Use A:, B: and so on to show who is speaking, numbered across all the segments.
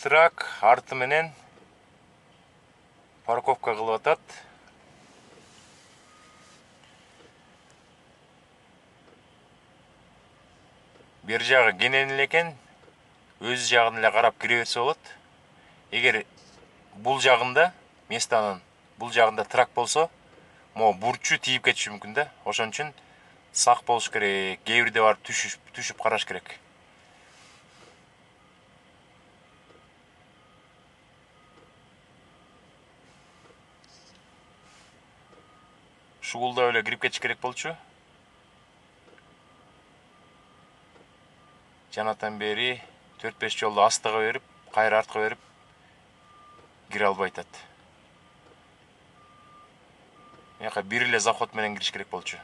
A: трак арты менен парковка кылып атат. Бер жагы кенен эле экен, өз жагын эле карап кире берсе болот. Эгер бул жагында местанын бул жагында трак болсо, могу бурчу тийип кетиши мүмкүн да. Ошон үчүн сак болуш керек. Кээ бирде барып түшүп караш керек. Шугулдап эле кирип кетиш керек болчу. Жанатан бери 4-5 жолду астыга берип, кайра артка берип кире албай атат. Мыяка бир эле заход менен кириш керек болчу.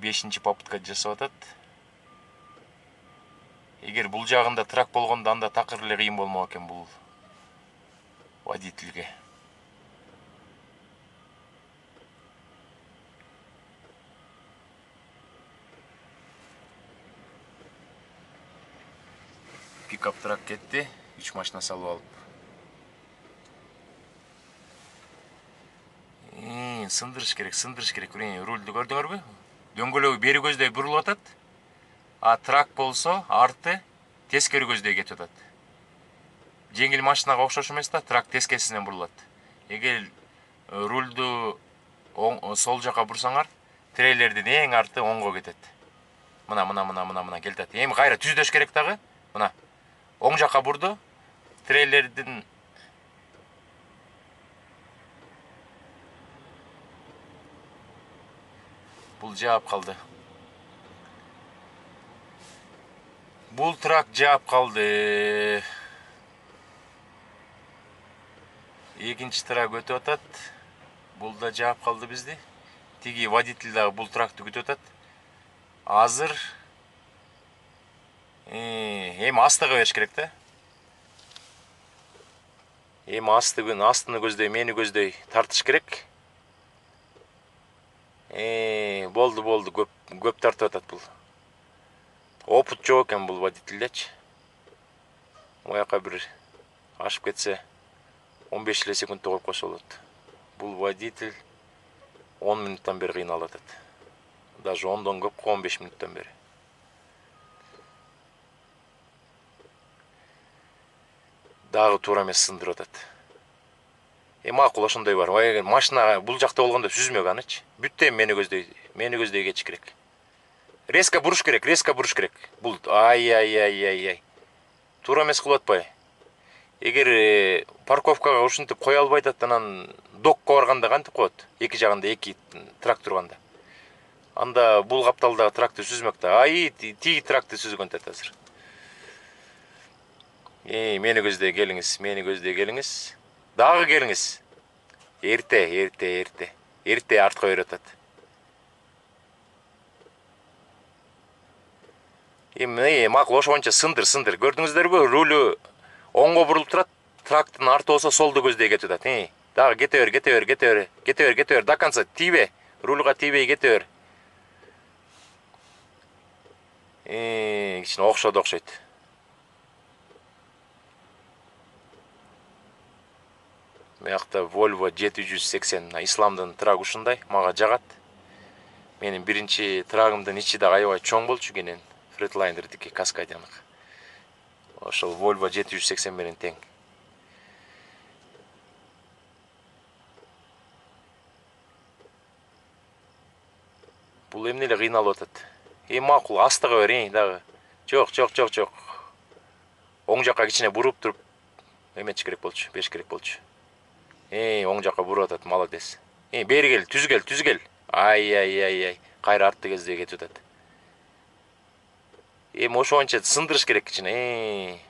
A: 5-чи попытка жасап атат. Эгер бул жагында трак болгондо анда такыр эле кыйын болмок экен бул водительге. Пикап трак кетти, 3 машина салып алып. Сындырыш керек. Рульду көрдүңөрбү? Дөңгөлөгү бери көздөй бурулуп атат. А трак болсо, арты тескери көздөй кетип атат. Жеңил машинага окшош эмес да, трак тескерисинен бурулат. Эгер рульду сол жака бурсаңар, трейлердин эң арты оңго кетет. Мына келтет. Эми кайра түздөш керек дагы. Мына оң жака бурду. Трейлердин бул жаап калды. Бул трак жаап калды. Экинчи трак өтүп атат. Бул да жаап калды бизди. Тиги водитель дагы бул тракты күтүп атат. Азыр эми астыга бериш керек да. Эми астыны көздөй, мени көздөй тартыш керек. Болду, көп тартып атат бул. Опыт жок экен бул водительдечи. Мояка бир ашып кетсе 15 эле секундта коюп койсо болот. Бул водитель 10 минуттан бери кыйналып атат. Даже 10дон көп, 15 минуттан бери. Дагы туура эмес сындырып атат. Макул ошондой бар. Эгер машина бул жакта болгондо сүзмөк анычы. Бүттө мени көздөй кетиш керек. Резко буруш керек. Бул ай. Туура эмес кылып атпайбы? Эгер парковкага ушинтип кое албай атат, анан докко барганда кантип коет? Эки жагында эки трак турганда. Анда бул капталдагы тракты сүзмөк да. Тиги тракты сүзгөн атат азыр. Мени көздөй келиңиз. Дагы келиңиз. Эрте артка берип атат. Макул ошо боюнча сындыр. Көрдүңүздөрбү? Рулю оңго бурулуп турат. Трактын арты болсо солду көздөй кетип атат. Дагы кете бер. До конца тийбе. Рульга тийбей кете бер. Кичине окшойт. Мыякта Volvo 780, Исламдын трагы ушундай, мага жагат. Менин биринчи трагымдын ичи да аябай чоң болчу кенен, Freightliner-дики Каскадияныкы. Ошол Volvo 780 менен тең. Бул эмне эле кыйналып атат. Макул астыга бер, дагы. Жок. Оң жакка кичине буруп туруп эметиш керек болчу, бериш керек болчу. Оң жакка буруп атат, молодец. Бери кел, түз кел. Ай. Кайра артты көздөй кетип атат. Ошо боюнча сындырыш керек кичине.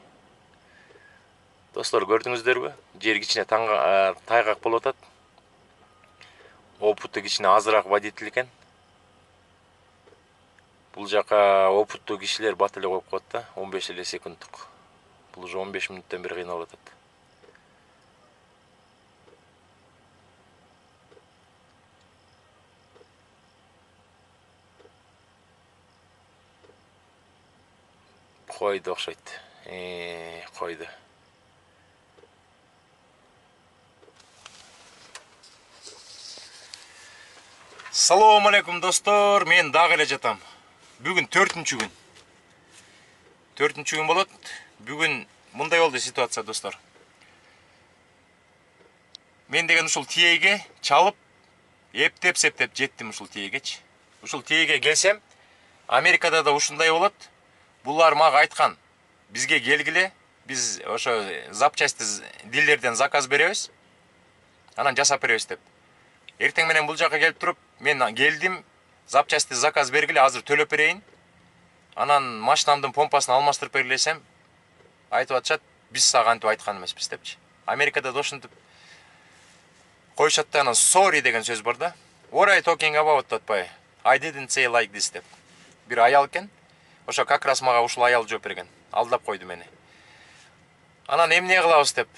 A: Достор, көрдүңүздөрбү? Жер кичине тайгак болуп атат. Опыты кичине азыраак водитель экен. Бул жака опыттуу кишилер бат эле коюп коет да, 15 эле секунддук. Бул уже 15 минуттан бери кыйналып атат. Койду окшойт. Койду. Салам алейкум достор, мен дагы эле жатам. Бүгүн 4-күн. 4-күн болот. Бүгүн мындай болду ситуация достор. Мен деген ушул тиеге чалып, эптеп-септеп жеттим ушул тиегечи. Ушул тиеге келсем, Америкада да ушундай болот. Булар мага айткан, бизге келгиле, биз ошо запчасти дилерден заказ беребиз. Анан жасап беребиз деп. Эртең менен бул жака келип туруп, мен келдим, запчасти заказ бергиле, азыр төлөп берейин. Анан машинамдын помпасын алмаштырып бергиле десем, айтып атышат, биз сага антип айткан эмеспиз депчи. Америкада да ошентип койшат да, анан sorry деген сөз бар да. What are you talking about атпай? I didn't say like this деп. Бир аял экен. Ошо как раз мага ушул аял жооп берген. Алдап койду мени. Анан эмне кылабыз деп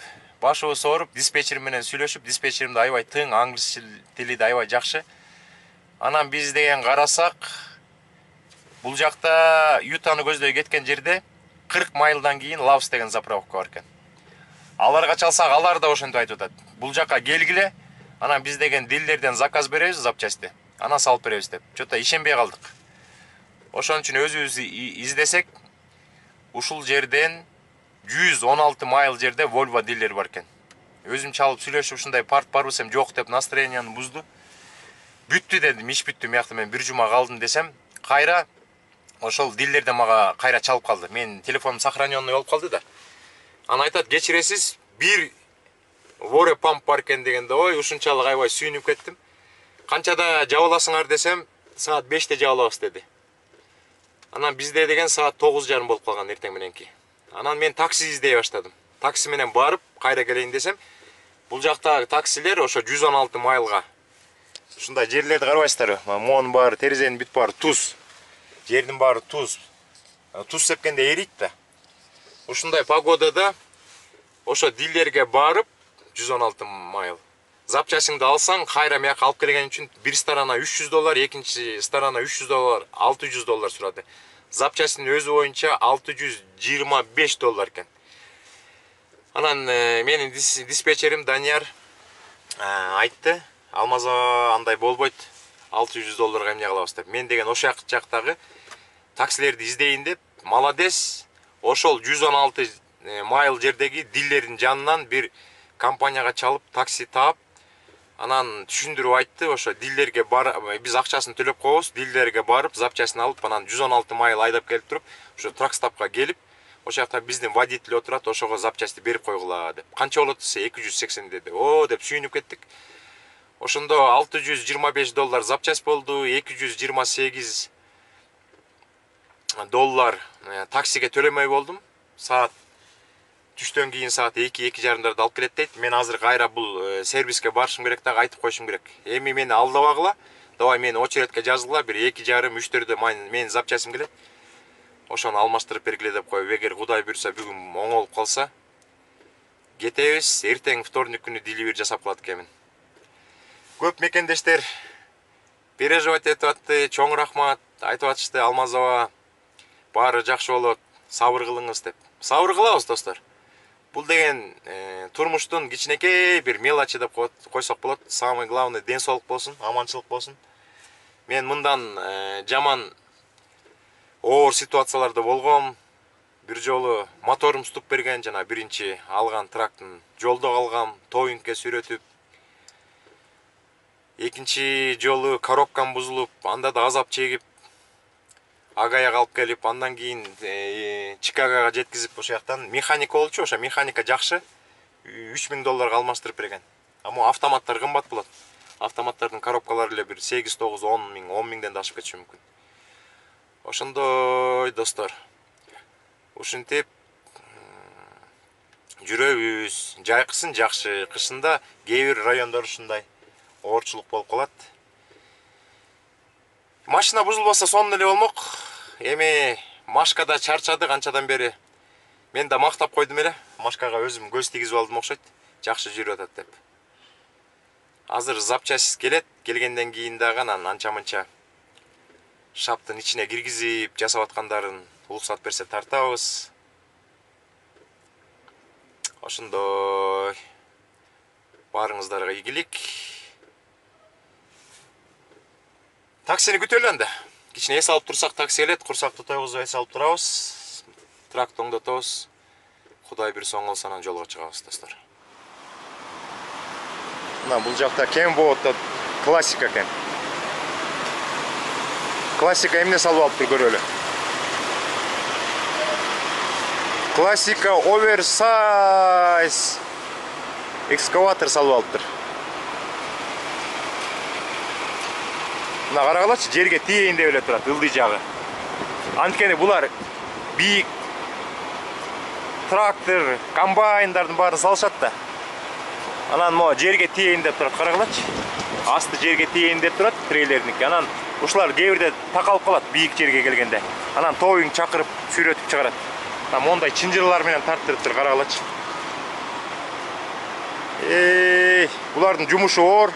A: башыбыз ооруп, диспетчер менен сүйлөшүп, диспетчеримди аябай тың, англис тили да аябай жакшы. Анан биз деген карасак, бул жакта Ютаны көздөй кеткен жерде 40 майлдан кийин Лавс деген заправка бар экен. Аларга чалсак, алар да ошентип айтып атат. Бул жака келгиле, анан биз деген дилерден заказ беребиз запчасти. Анан салып беребиз деп. Чөтө ишенбей калдык. Ошон үчүн өзүбүз издесек, ушул жерден 116 майл жерде Volvo дилер бар экен. Өзүм чалып сүйлөшүп ушундай парт барбы десем, жок деп настроенияны бузду. Бүттү дедим, иш бүттү, мыякта мен бир жума калдым десем, кайра ошол дилерден мага кайра чалып калды. Менин телефонум сохраненный болуп калды да. Анан айтат, кечиресиз, бир воре памп бар экен дегенде, ой, ушунчалык аябай сүйүнүп кеттим. Канчада жабыласыңар десем, саат 5-те жабылабыз деди. Анан бизде деген саат 9:30 болуп калган эртең мененки. Анан мен такси издей баштадым. Такси менен барып, кайра келейин десем, бул жактагы таксилер ошо 116 майлга. Ушундай жерлерди карабайсыздарбы? Монун баары, терезенин бүт баары туз. Жердин баары туз. Туз сепкенде эрийт да. Ушундай погодада ошо дилерге барып 116 майл. Запчасыңды алсаң, кайра мияка алып келген үчүн бир сторона $300, экинчи сторона $300, $600 сурады. Запчастын өзү боюнча $625 экен. Анан менин диспетчерим Данияр айтты, Алмаза андай болбойт, $600 эмне кылабыз деп. Мен деген ошол жактагы таксилерди издейин деп, молодец, ошол 116 майл жердеги дилердин жанынан бир компанияга чалып такси таап, анан түшүндүрүп айтты, ошо дилерге биз акчасын төлөп коебуз, дилерге барып, запчастын алып, анан 116 майл айдап келип туруп, ошо тракстапка келип, ошол жакта биздин водитель отурат, ошого запчасти берип койгула деп. Канча болот десе, 280 деди. О, деп сүйүнүп кеттик. Ошондо $625 запчасть болду, $228 таксиге төлөмөй болдум. Саат түштөн кийин саат 2-2:30 алып келет дейт. Мен азыр кайра бул сервиске барышым керек дагы, айтып коюшум керек. Эми мени алдабагыла, давай мени очередке жазгыла, бир 2:30-3:00 менин запчастым келет. Ошону алмаштырып бергиле деп коюп, эгер Кудай буйрса бүгүн оңолуп калса, кетебиз. Эртең вторник күнү деливер жасап калат экенмин. Көп мекендештер переживать этип атты, чоң рахмат, айтып атышты, Алмазова баары жакшы болот, сабыр кылыңыз деп. Сабыр кылабыз достор. Бул деген турмуштун кичинекей бир мелочи деп койсок болот. Самый главный ден соолук болсун, аманчылык болсун. Мен мындан жаман оор ситуацияларда болгом. Бир жолу моторум ступ берген, жана биринчи алган трактын жолдо калгам, тоюнкке сүрөтүп. Экинчи жолу коробкам бузулуп, анда да азап чегип, Агаяга алып келип, андан кийин Чикагога жеткизип, ошол жактан механика болчу, ошо механика жакшы, $3000 алмаштырып берген. Ама автоматтар кымбат болот. Автоматтардын коробкалары эле бир 8-9-10 миң, 10 миңден да ашып кетиши мүмкүн. Ошондой достор. Ушинтип жүрөбүз. Жайкысын жакшы, кышында кээ бир райондор ушундай оорчулук болуп калат. Машина бузулбаса сонун эле болмок. Эми Машкада чарчады канчадан бери. Мен да мактап койдум эле. Машкага өзүм көз тийгизип алдым окшойт. Жакшы жүрүп атат деп. Азыр запчасть келет, келгенден кийин дагы анан анча-мынча шаптын ичине киргизип жасап аткандарын уруксат берсе тартабыз. Ошондой. Барыңыздарга ийгилик. Таксини күтөлү анда. Кичине эс алып турсак такси келет, курсакты тойгузуп эс алып турабыз. Тракты оңдотобуз. Кудай буйруса оңолсо анан жолго чыгабыз, достор. Мына бул жакта кем болот, классика экен. Классика эмне салып алыптыр көрөлү. Классика оверсайз экскаватор салып алыптыр. Мына карагалачы, жерге тийейин деп эле турат, ылдый жагы. Анткени булар бийик трактор, комбайндардын баарын салышат да. Анан мо жерге тийейин деп турат, карагалачы. Асты жерге тийейин деп турат, трейлерники. Анан ушулар кээ бирде такалып калат бийик жерге келгенде. Анан товин чакырып сүйрөтүп чыгарат. Мондай чынжырлар менен тарттырыптыр, карагалачы. Булардын жумушу оор.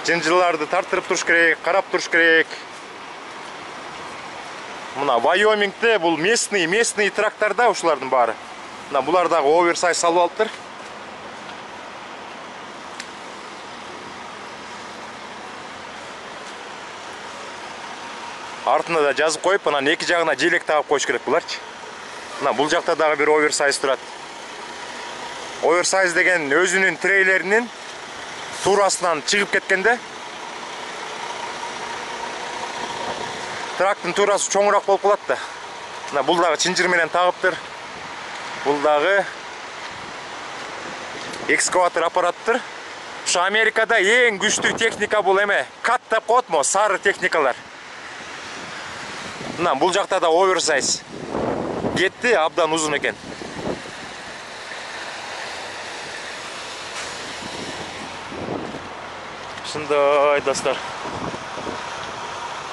A: Чынжырларды тартырып туруш керек, карап туруш керек. Мына Вайомингде бул местный тракторда ушулардын баары. Мына булар дагы оверсайз салып алыптыр. Артына да жазып коюп, анан эки жагына желек тагып коюш керек буларчы. Мына бул жакта дагы бир оверсайз турат. Оверсайз деген өзүнүн трейлеринин туурасынан чыгып кеткенде трактын туурасы чоңураак болуп калат да. Мына бул дагы чынжыр менен тагыптыр. Бул дагы экскаватор аппараттыр. Ушу Америкада эң күчтүү техника бул эме кат деп коет мо, сары техникалар. Мына бул жакта да оверсайз кетти, абдан узун экен. Ушундай, достор.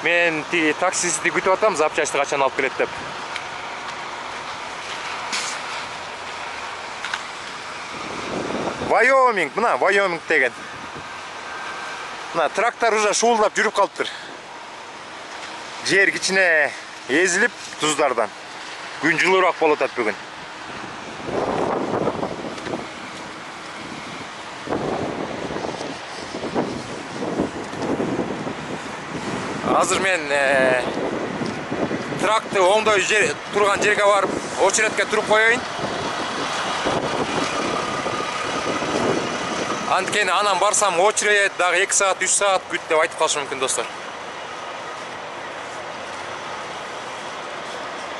A: Мен таксисти күтүп атам, запчасты качан алып келет деп. Вайоминг, мына Вайоминг деген. Мына трактор уже шуулдап жүрүп калыптыр. Жер кичине эзилип туздардан. Күн жылуураак болуп атат бүгүн. Азыр мен тракты оңдой турган жерге барып, очередке туруп коеюн. Анткени анан барсам очеред дагы 2 саат, 3 саат күт деп айтып калышы мүмкүн, достор.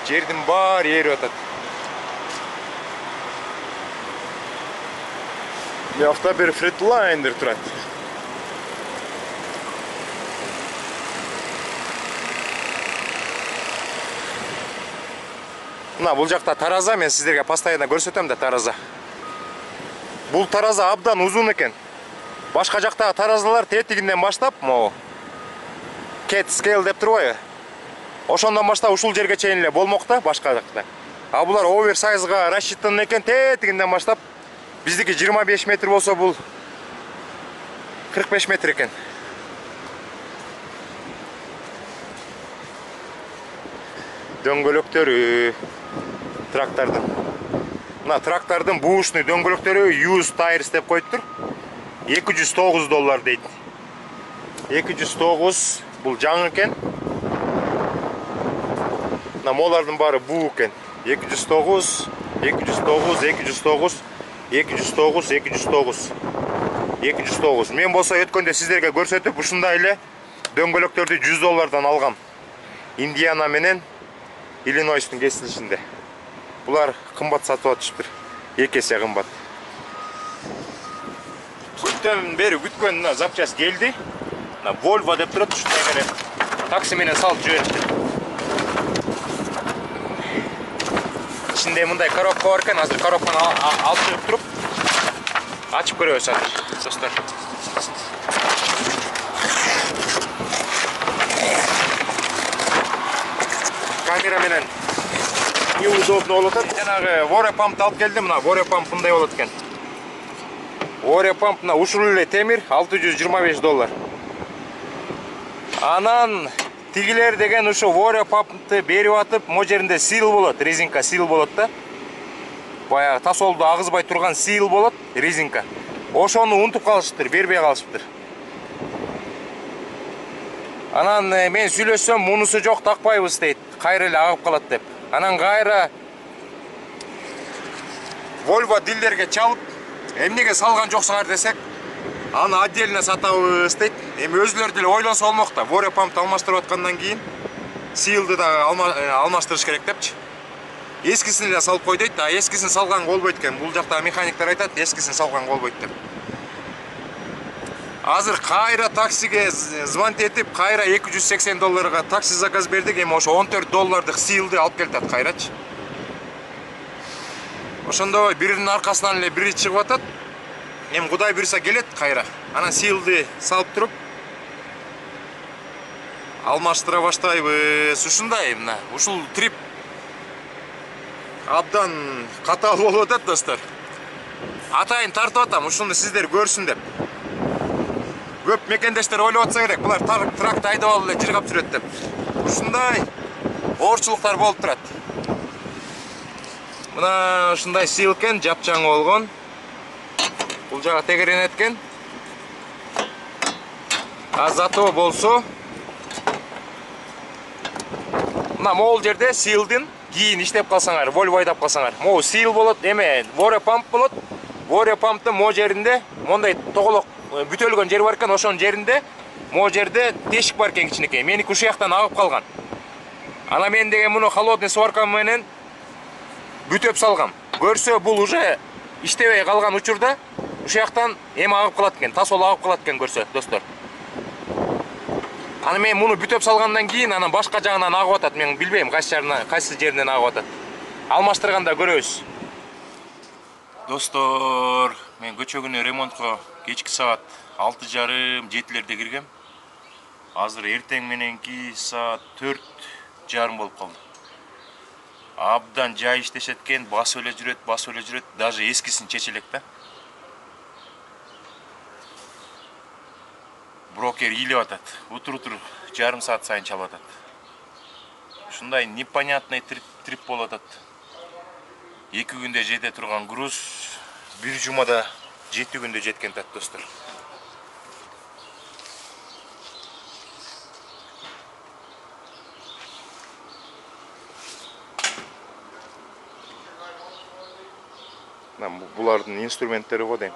A: Жердин баары эрип атат. Бuyakta bir Freightliner турат. Мына бул жакта тараза, мен сиздерге постоянно көрсөтөм да тараза. Бул тараза абдан узун экен. Башка жактагы таразалар тетигинден баштап, могу cat scale деп турбайбы? Ошондон баштап ушул жерге чейин эле болмокта башка жакта. А булар оверсайзга рассчитан экен, тетигинден баштап. Биздики 25 метр болсо бул 45 метр экен. Дөңгөлөктөрү трактордун. Мына трактордун буушный дөңгөлөктөрү used tires деп коюптур. $209 дейт. 209 бул жаңы экен. Мына молардын баары буу экен. 209, 209, 209, 209, 209, 209. Мен болсо өткөндө сиздерге көрсөтүп, ушундай эле дөңгөлөктөрдү $100 алгам. Индиана менен Иллинойстун кесилишинде. Булар кымбат сатып атышыптыр. 2 эсе кымбат. Күттөн бери күткөн запчасть келди. Volvo деп турат, ушундай менен такси менен салып жибериптир. Ичинде мындай коробка бар экен, азыр коробканы алып чыгып туруп ачып көрөбүз азыр, достор. Камера менен неудобно болуп атат. Жанагы воре пампты алып келдим, мына воре памп мындай болот экен. Воре памп мына ушул эле темир $625. Анан Тигилер деген ушу воре пампты берип атып, мо жеринде сил болот, резинка сил болот да. Баягы тасолду агызбай турган сил болот, резинка. Ошону унутуп калышыптыр, бербей калышыптыр. Анан мен сүйлөшсөм, мунусу жок, такпайбыз дейт. Кайра эле агып калат деп. Анан кайра Volvo дилдерге чалып, эмнеге салган жоксуңар десек, аны отдельно сатабыз дейт. Эми өзүлөр деле ойлонсо болмок да, воре пампты алмаштырып аткандан кийин силди да алмаштырыш керек депчи. Ескисин эле салып кой дейт, а ескисин салган болбойт экен. Бул жакта механиктер айтат, ескисин салган болбойт деп. Азыр кайра таксиге звонить этип, кайра $280 такси заказ бердик. Эми ошо $14 силди алып келатат кайрачы. Ошондой биринин аркасынан эле бири чыгып атат. Эми Кудай буйруса келет кайра. Анан силди салып туруп алмаштыра баштайбыз. Ушундай мына, ушул трип абдан катаал болуп атат, достор. Атайын тартып атам, ушуну сиздер көрсүн деп. Көп мекендештер ойлоп атса керек, булар тракты айдап алып эле жыргап жүрөт деп. Ушундай оорчулуктар болуп турат. Мына ушундай сил экен, жапчаң болгон. Бул жагы тегеренет экен. А зато болсо мына могул жерде силдин кийин иштеп калсаңар, Volvo айдап калсаңар, могу сил болот, эме воре памп болот. Воре памптын мо жеринде мондай тоголок бүтөлгөн жер бар экен, ошонун жеринде мо жерде тешик бар экен кичинекей. Меники ушул жактан агып калган. Ана мен деген муну холодный сварка менен бүтөп салгам. Көрсө бул уже иштебей калган учурда ушул жактан эми агып калат экен, тасол агып калат экен көрсө, достор. Аны мен муну бүтөп салгандан кийин анан башка жагынан агып атат. Мен билбейм кайсы жеринен агып атат. Алмаштырганда көрөбүз. Достор, мен көчө күнү ремонтко кечки саат 6:30-7 киргем. Азыр эртең мененки саат 4:30 болуп калды. Абдан жай иштешет экен, басып эле жүрөт, даже эскисин чече элек да. Брокер илип атат. Утур жарым саат сайын чалып атат. Ушундай непонятный трип болуп атат. 2 күндө жете турган груз бир жумада 7 күндө жеткен тат, достор. Булардын инструменттери го дейм.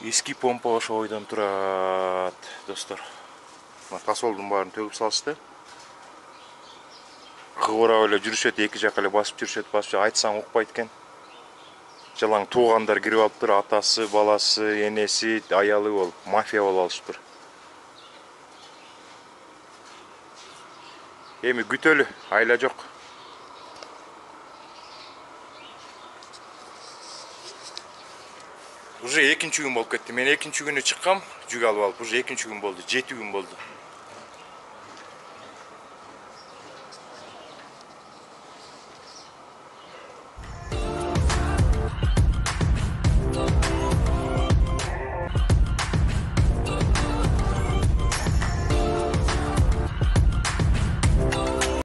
A: Eski pompa ошо ойдон турат, достор. Тасолдун баарын төгүп салышты. Кыбырап эле жүрүшөт, эки жака эле басып жүрүшөт, айтсаң укпайт экен. Жалаң туугандар кирип алыптыр, атасы, баласы, энеси, аялы болуп, мафия болуп алышыптыр. Эми күтөлү, айла жок. Уже экинчи күн болуп кетти. Мен экинчи күнү чыккам, жүк алып алып, уже экинчи күн болду, 7 күн болду.